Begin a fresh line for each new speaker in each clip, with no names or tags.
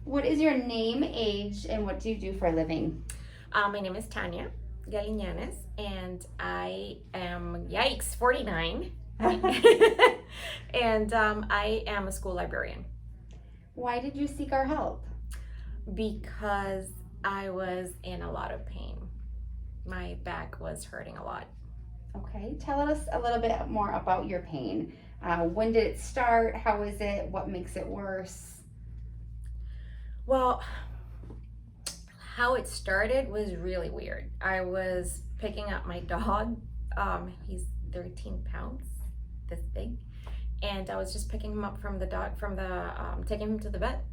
What is your name, age, and what do you do for a living?
My name is Tanya Galiñanes, and I am, yikes, 49. And I am a school librarian
Why did you seek our help?
because I was in a lot of pain. My back was hurting a lot.
Okay, tell us a little bit more about your pain. When did it start? How is it? What makes it worse?
Well, how it started was really weird. I was picking up my dog. He's 13 pounds, this big, and I was just picking him up taking him to the vet,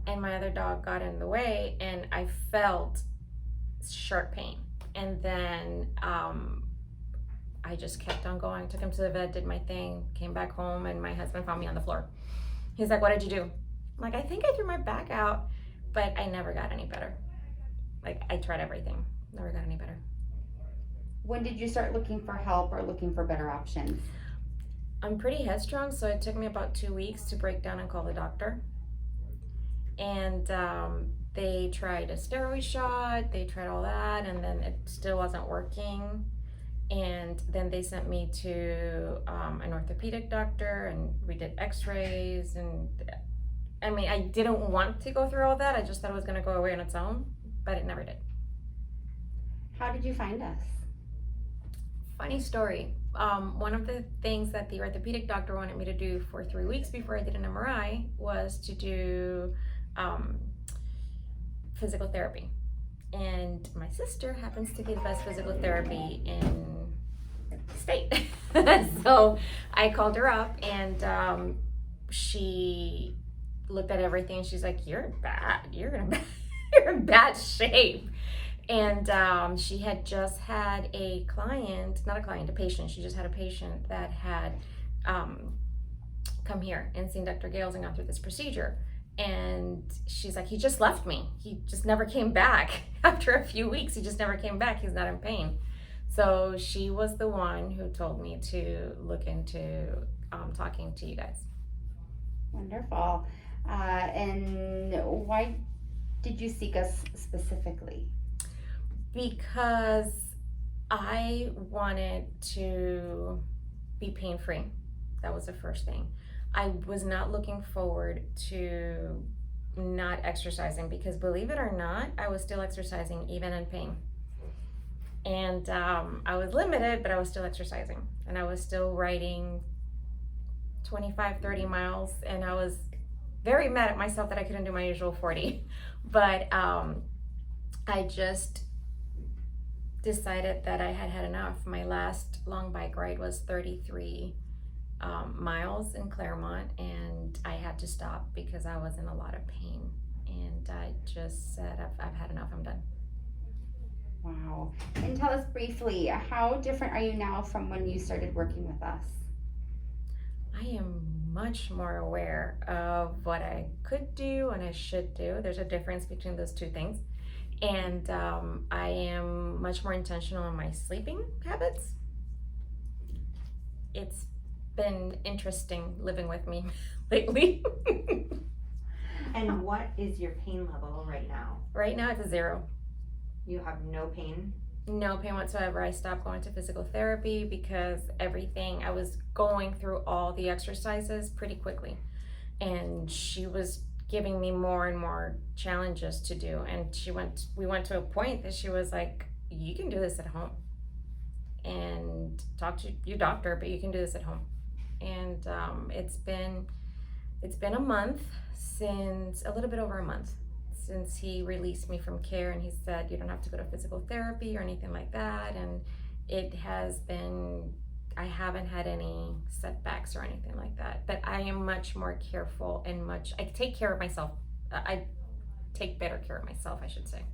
and my other dog got in the way, and I felt sharp pain, and then I just kept on going. Took him to the vet, did my thing, came back home, and my husband found me on the floor. He's like, "What did you do?" I'm like, "I think I threw my back out," but I never got any better. Like, I tried everything, never got any better.
When did you start looking for help or looking for better options?
I'm pretty headstrong, so it took me about 2 weeks to break down and call the doctor. And they tried a steroid shot, they tried all that, and then it still wasn't working. And then they sent me to an orthopedic doctor, and we did x-rays. And I mean, I didn't want to go through all that. I just thought it was going to go away on its own, but it never did.
How did you find us?
Funny story. One of the things that the orthopedic doctor wanted me to do for 3 weeks before I did an MRI was to do physical therapy. And my sister happens to be the best physical therapy in the state. So I called her up, and she looked at everything. She's like, "You're bad. You're in bad shape." And she had just had a patient. She just had a patient that had come here and seen Dr. Gales and gone through this procedure. And she's like, "He just left me. He just never came back." After a few weeks, he just never came back. He's not in pain. So she was the one who told me to look into talking to you guys.
Wonderful. And why did you seek us specifically?
Because I wanted to be pain-free. That was the first thing. I was not looking forward to not exercising, because believe it or not, I was still exercising even in pain. And I was limited, but I was still exercising. And I was still riding 25, 30 miles. And I was very mad at myself that I couldn't do my usual 40. But I just decided that I had had enough. My last long bike ride was 33 miles in Claremont, and I had to stop because I was in a lot of pain. And I just said, I've had enough, I'm done.
Wow. And tell us briefly, how different are you now from when you started working with us?
I am much more aware of what I could do and I should do. There's a difference between those two things. And I am much more intentional in my sleeping habits. It's been interesting living with me lately.
And what is your pain level right now?
Right now it's a 0.
You have no pain?
No pain whatsoever. I stopped going to physical therapy because I was going through all the exercises pretty quickly. And she was giving me more and more challenges to do. And we went to a point that she was like, "You can do this at home. And talk to your doctor, but you can do this at home." And it's been a month a little bit over a month since he released me from care, and he said, "You don't have to go to physical therapy or anything like that." And it has been, I haven't had any setbacks or anything like that, but I am much more careful and I take care of myself. I take better care of myself, I should say.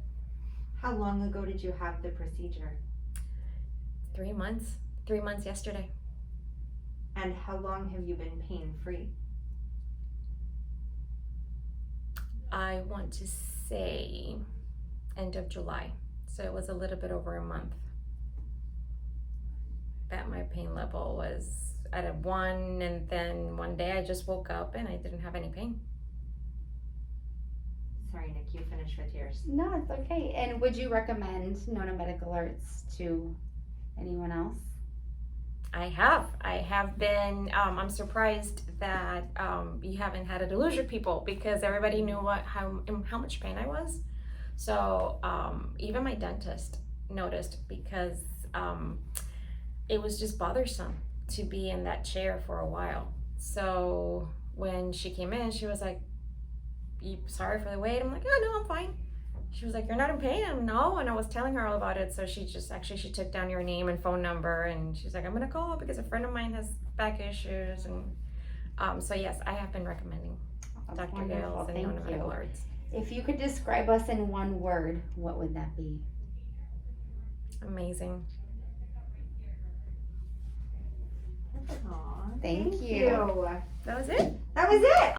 How long ago did you have the procedure?
3 months. 3 months yesterday.
And how long have you been pain-free?
I want to say end of July. So it was a little bit over a month that my pain level was at a 1, and then one day I just woke up and I didn't have any pain.
Sorry, Nick, you finish with yours.
No, it's okay. And would you recommend Nona Medical Arts to anyone else?
I have been, I'm surprised that you haven't had a delusion, people, because everybody knew how much pain I was. So even my dentist noticed, because it was just bothersome to be in that chair for a while. So when she came in, she was like, sorry for the wait. I'm like, oh no, I'm fine. She was like, you're not in pain? I'm no. And I was telling her all about it. So she took down your name and phone number, and she's like, I'm gonna call because a friend of mine has back issues. And so yes, I have been recommending
That's
Dr.
wonderful.
Gales and
Thank
Nona
you.
Medical Arts.
If you could describe us in one word, what would that be?
Amazing.
Aw,
Thank you.
That was it?
That was it.